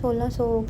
1600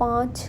5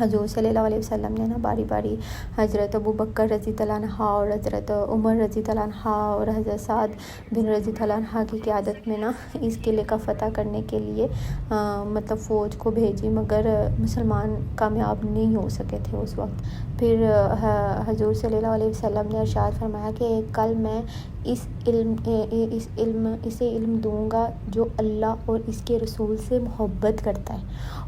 حضور صلی اللہ علیہ وسلم نے نا باری باری حضرت ابو بکر رضی اللہ عنہ اور حضرت عمر رضی اللہ عنہ اور حضرت سعد بن رضی اللہ عنہ کی قیادت میں نا اس قلعے کا فتح کرنے کے لیے مطلب فوج کو بھیجی، مگر مسلمان کامیاب نہیں ہو سکے تھے اس وقت۔ پھر حضور صلی اللہ علیہ وسلم نے ارشاد فرمایا کہ کل میں اسے علم دوں گا جو اللہ اور اس کے رسول سے محبت کرتا ہے،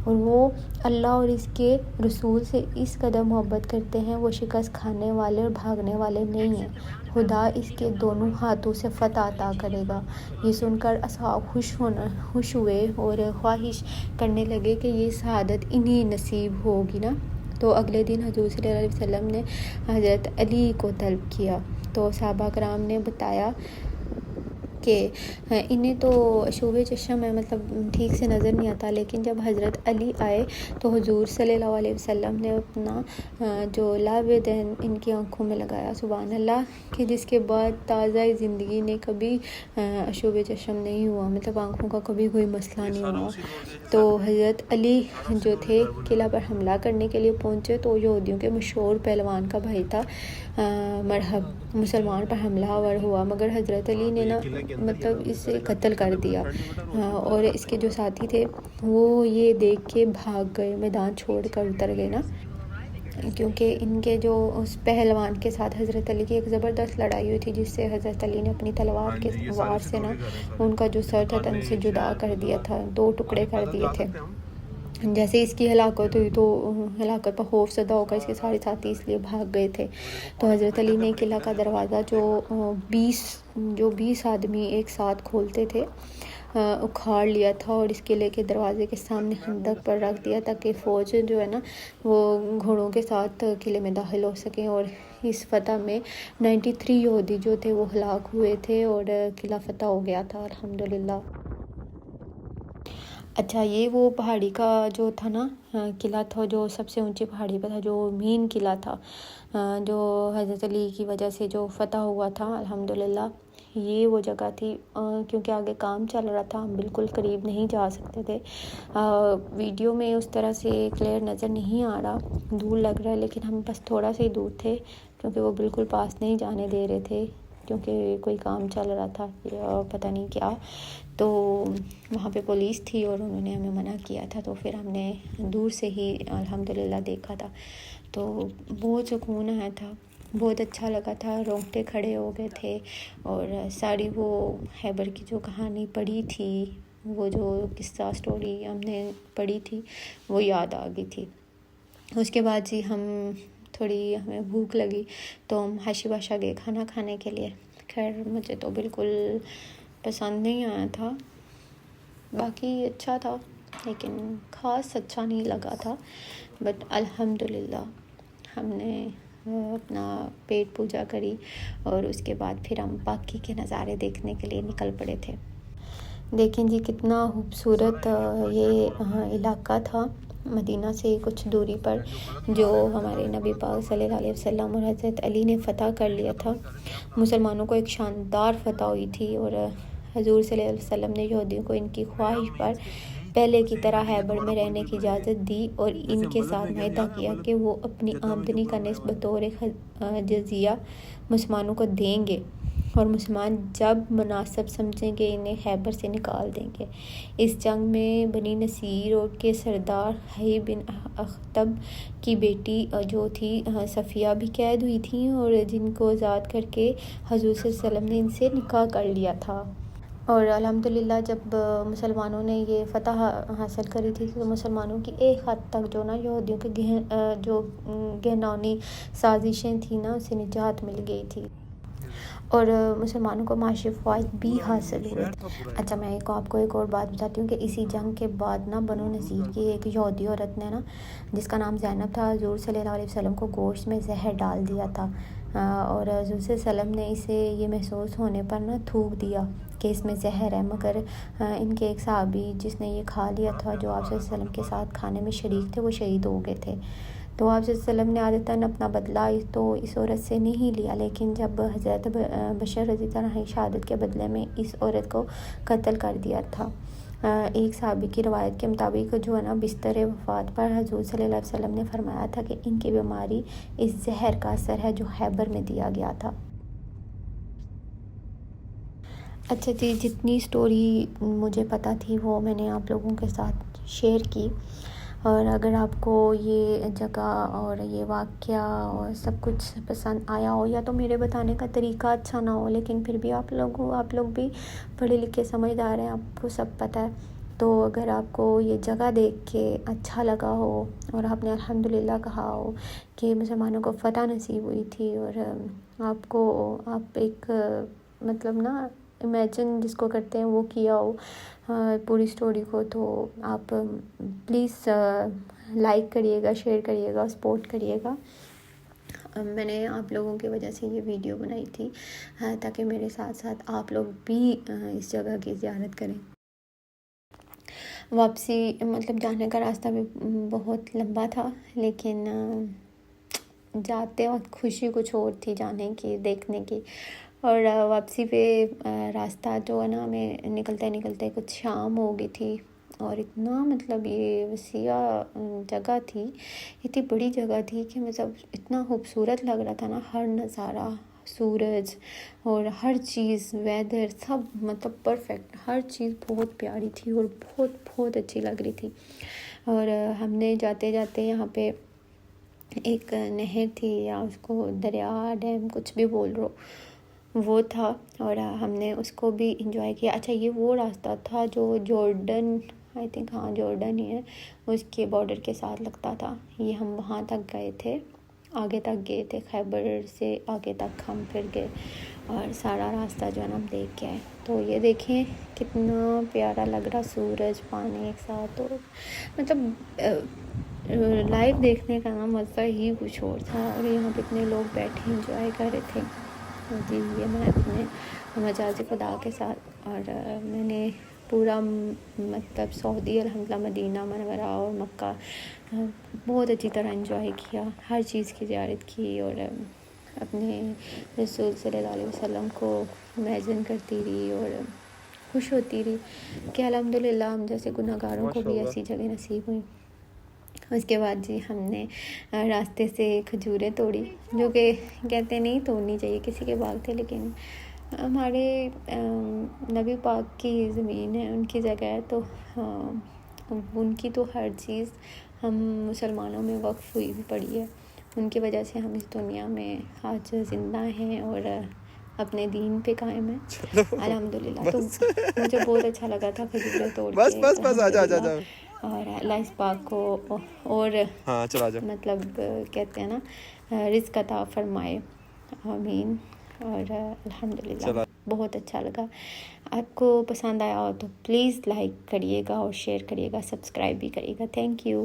اور وہ اللہ اور اس کے رسول سے اس قدر محبت کرتے ہیں، وہ شکست کھانے والے اور بھاگنے والے نہیں ہیں، خدا اس کے دونوں ہاتھوں سے فتح عطا کرے گا۔ یہ سن کر اصحاب خوش ہوئے اور خواہش کرنے لگے کہ یہ شہادت انہیں نصیب ہوگی نا۔ تو اگلے دن حضور صلی اللہ علیہ وسلم نے حضرت علی کو طلب کیا، تو صحابہ کرام نے بتایا کہ انہیں تو شعبِ چشم ہے، مطلب ٹھیک سے نظر نہیں آتا، لیکن جب حضرت علی آئے تو حضور صلی اللہ علیہ وسلم نے اپنا جو لابد ان کی آنکھوں میں لگایا، سبحان اللہ، کہ جس کے بعد تازہ زندگی نے کبھی شعبِ چشم نہیں ہوا، مطلب آنکھوں کا کبھی کوئی مسئلہ نہیں ہوا۔ تو حضرت علی جو تھے قلعہ پر حملہ کرنے کے لیے پہنچے، تو یہودیوں کے مشہور پہلوان کا بھائی تھا مرحب مسلمان پر حملہ آور ہوا، مگر حضرت علی نے نا مطلب اسے قتل کر دیا، اور اس کے جو ساتھی تھے وہ یہ دیکھ کے بھاگ گئے، میدان چھوڑ کر اتر گئے نا، کیونکہ ان کے جو اس پہلوان کے ساتھ حضرت علی کی ایک زبردست لڑائی ہوئی تھی، جس سے حضرت علی نے اپنی تلوار کے وار سے نا ان کا جو سر تھا تن سے جدا کر دیا تھا، 2 ٹکڑے کر دیے تھے۔ جیسے اس کی ہلاکت ہوئی تو ہلاکت پر خوف زدہ ہو کر اس کے سارے ساتھی اس لیے بھاگ گئے تھے۔ تو حضرت علی نے قلعہ کا دروازہ جو 20 آدمی ایک ساتھ کھولتے تھے اکھاڑ لیا تھا، اور اس قلعے کے دروازے کے سامنے خندق پر رکھ دیا تاکہ فوج جو ہے نا وہ گھوڑوں کے ساتھ قلعے میں داخل ہو سکیں، اور اس فتح میں 93 یہودی جو تھے وہ ہلاک ہوئے تھے اور قلعہ فتح ہو گیا تھا الحمدللہ۔ اچھا، یہ وہ پہاڑی کا جو تھا نا قلعہ تھا، جو سب سے اونچی پہاڑی پہ تھا، جو مین قلعہ تھا، جو حضرت علی کی وجہ سے جو فتح ہوا تھا الحمدللہ، یہ وہ جگہ تھی۔ کیونکہ آگے کام چل رہا تھا، ہم بالکل قریب نہیں جا سکتے تھے، ویڈیو میں اس طرح سے کلیئر نظر نہیں آ رہا، دور لگ رہا ہے، لیکن ہم بس تھوڑا سا ہی دور تھے، کیونکہ وہ بالکل پاس نہیں جانے دے رہے تھے، کیونکہ کوئی کام چل رہا تھا پتہ نہیں کیا، تو وہاں پہ پولیس تھی اور انہوں نے ہمیں منع کیا تھا، تو پھر ہم نے دور سے ہی الحمدللہ دیکھا تھا، تو بہت سکون آیا تھا، بہت اچھا لگا تھا، رونگٹے کھڑے ہو گئے تھے، اور ساری وہ خیبر کی جو کہانی پڑھی تھی، وہ جو قصہ سٹوری ہم نے پڑھی تھی وہ یاد آ گئی تھی۔ اس کے بعد ہمیں بھوک لگی تو ہم حشی باشا گئے کھانا کھانے کے لیے۔ خیر مجھے تو بالکل پسند نہیں آیا تھا، باقی اچھا تھا لیکن خاص اچھا نہیں لگا تھا، بٹ الحمدللہ ہم نے اپنا پیٹ پوجا کری، اور اس کے بعد پھر ہم باقی کے نظارے دیکھنے کے لیے نکل پڑے تھے۔ دیکھیں جی کتنا خوبصورت یہ علاقہ تھا، مدینہ سے کچھ دوری پر، جو ہمارے نبی پاک صلی اللہ علیہ وسلم اور حضرت علی نے فتح کر لیا تھا۔ مسلمانوں کو ایک شاندار فتح ہوئی تھی، اور حضور صلی اللہ علیہ وسلم نے یہودیوں کو ان کی خواہش پر پہلے کی طرح خیبر میں رہنے کی اجازت دی، اور ان کے ساتھ معاہدہ کیا کہ وہ اپنی آمدنی کا نصف بطور جزیہ مسلمانوں کو دیں گے، اور مسلمان جب مناسب سمجھیں گے انہیں خیبر سے نکال دیں گے۔ اس جنگ میں بنی نصیر اور کے سردار حی بن اخطب کی بیٹی جو تھی صفیہ بھی قید ہوئی تھیں، اور جن کو آزاد کر کے حضور صلی اللہ علیہ وسلم نے ان سے نکاح کر لیا تھا۔ اور الحمدللہ جب مسلمانوں نے یہ فتح حاصل کری تھی تو مسلمانوں کی ایک حد تک جو نا یہودیوں کے جو گہنونی سازشیں تھیں نا، اسے نجات مل گئی تھی، اور مسلمانوں کو معاشی فوائد بھی حاصل ہوئے تھے۔ اچھا، میں آپ کو ایک اور بات بتاتی ہوں کہ اسی جنگ کے بعد نا بنو نذیر کی ایک یہودی عورت نے نا، جس کا نام زینب تھا، حضور صلی اللہ علیہ وسلم کو گوشت میں زہر ڈال دیا تھا، اور حضور صلی اللہ علیہ وسلم نے اسے یہ محسوس ہونے پر نا تھوک دیا کہ اس میں زہر ہے، مگر ان کے ایک صحابی جس نے یہ کھا لیا تھا، جو آپ صلی اللہ علیہ وسلم کے ساتھ کھانے میں شریک تھے، وہ شہید ہو گئے تھے۔ تو آپ صلی اللہ علیہ وسلم نے عادتاً اپنا بدلہ تو اس عورت سے نہیں لیا، لیکن جب حضرت بشر رضی اللہ عنہ شہادت کے بدلے میں اس عورت کو قتل کر دیا تھا، ایک صحابی کی روایت کے مطابق جو ہے نا بستر وفات پر حضور صلی اللہ علیہ وسلم نے فرمایا تھا کہ ان کی بیماری اس زہر کا اثر ہے جو خیبر میں دیا گیا تھا۔ اچھا جی، جتنی سٹوری مجھے پتہ تھی وہ میں نے آپ لوگوں کے ساتھ شیئر کی، اور اگر آپ کو یہ جگہ اور یہ واقعہ اور سب کچھ پسند آیا ہو، یا تو میرے بتانے کا طریقہ اچھا نہ ہو، لیکن پھر بھی آپ لوگ بھی پڑھے لکھے سمجھدار ہیں، آپ کو سب پتہ ہے، تو اگر آپ کو یہ جگہ دیکھ کے اچھا لگا ہو اور آپ نے الحمدللہ کہا ہو کہ مسلمانوں کو فتح نصیب ہوئی تھی، اور آپ ایک مطلب نا امیجن جس کو کرتے ہیں وہ کیا ہو پوری سٹوری کو، تو آپ پلیز لائک کریے گا، شیئر کریے گا، سپورٹ کریے گا۔ میں نے آپ لوگوں کی وجہ سے یہ ویڈیو بنائی تھی تاکہ میرے ساتھ ساتھ آپ لوگ بھی اس جگہ کی زیارت کریں۔ واپسی مطلب جانے کا راستہ بھی بہت لمبا تھا، لیکن جاتے وقت خوشی کچھ اور تھی جانے کی، دیکھنے کی، اور واپسی پہ راستہ جو ہے نا ہمیں نکلتے کچھ شام ہو گئی تھی، اور اتنا مطلب یہ وسیع جگہ تھی، اتنی بڑی جگہ تھی کہ مطلب اتنا خوبصورت لگ رہا تھا نا، ہر نظارہ، سورج اور ہر چیز، ویدر، سب مطلب پرفیکٹ، ہر چیز بہت پیاری تھی اور بہت بہت اچھی لگ رہی تھی۔ اور ہم نے جاتے جاتے یہاں پہ ایک نہر تھی، یا اس کو دریا، ڈیم، کچھ بھی بول رہو، وہ تھا، اور ہم نے اس کو بھی انجوائے کیا۔ اچھا، یہ وہ راستہ تھا جو جارڈن، آئی تھنک ہاں جارڈن ہی ہے، اس کے بارڈر کے ساتھ لگتا تھا۔ یہ ہم وہاں تک گئے تھے، آگے تک گئے تھے، خیبر سے آگے تک ہم پھر گئے، اور سارا راستہ جو ہے نا ہم دیکھ کے آئے۔ تو یہ دیکھیں کتنا پیارا لگ رہا، سورج، پانی ایک ساتھ، اور مطلب لائیو دیکھنے کا نا مزہ ہی کچھ اور تھا۔ اور یہاں پہ اتنے لوگ بیٹھے انجوائے کر رہے تھے جی، یہ میں اپنے مجازی خدا کے ساتھ، اور میں نے پورا مطلب سعودی، الحمدللہ، مدینہ منورہ اور مکہ بہت اچھی طرح انجوائے کیا، ہر چیز کی زیارت کی، اور اپنے رسول صلی اللہ علیہ وسلم کو امیجن کرتی رہی اور خوش ہوتی رہی کہ الحمدللہ ہم جیسے گناہ گاروں کو بھی ایسی جگہ نصیب ہوئی۔ اس کے بعد جی ہم نے راستے سے کھجوریں توڑی، جو کہ کہتے نہیں توڑنی چاہیے، کسی کے باغ تھے، لیکن ہمارے نبی پاک کی زمین ہے، ان کی جگہ ہے، تو ان کی تو ہر چیز ہم مسلمانوں میں وقف ہوئی بھی پڑی ہے، ان کی وجہ سے ہم اس دنیا میں آج زندہ ہیں اور اپنے دین پہ قائم ہیں الحمدللہ۔ تو مجھے بہت اچھا لگا تھا کھجوریں توڑ کے، الحمدللہ، اور اللہ اس پاک کو اور مطلب کہتے ہیں نا رزق عطا فرمائے، آمین۔ اور الحمدللہ بہت اچھا لگا۔ آپ کو پسند آیا ہو تو پلیز لائک کریے گا اور شیئر کریے گا، سبسکرائب بھی کریے گا۔ Thank you.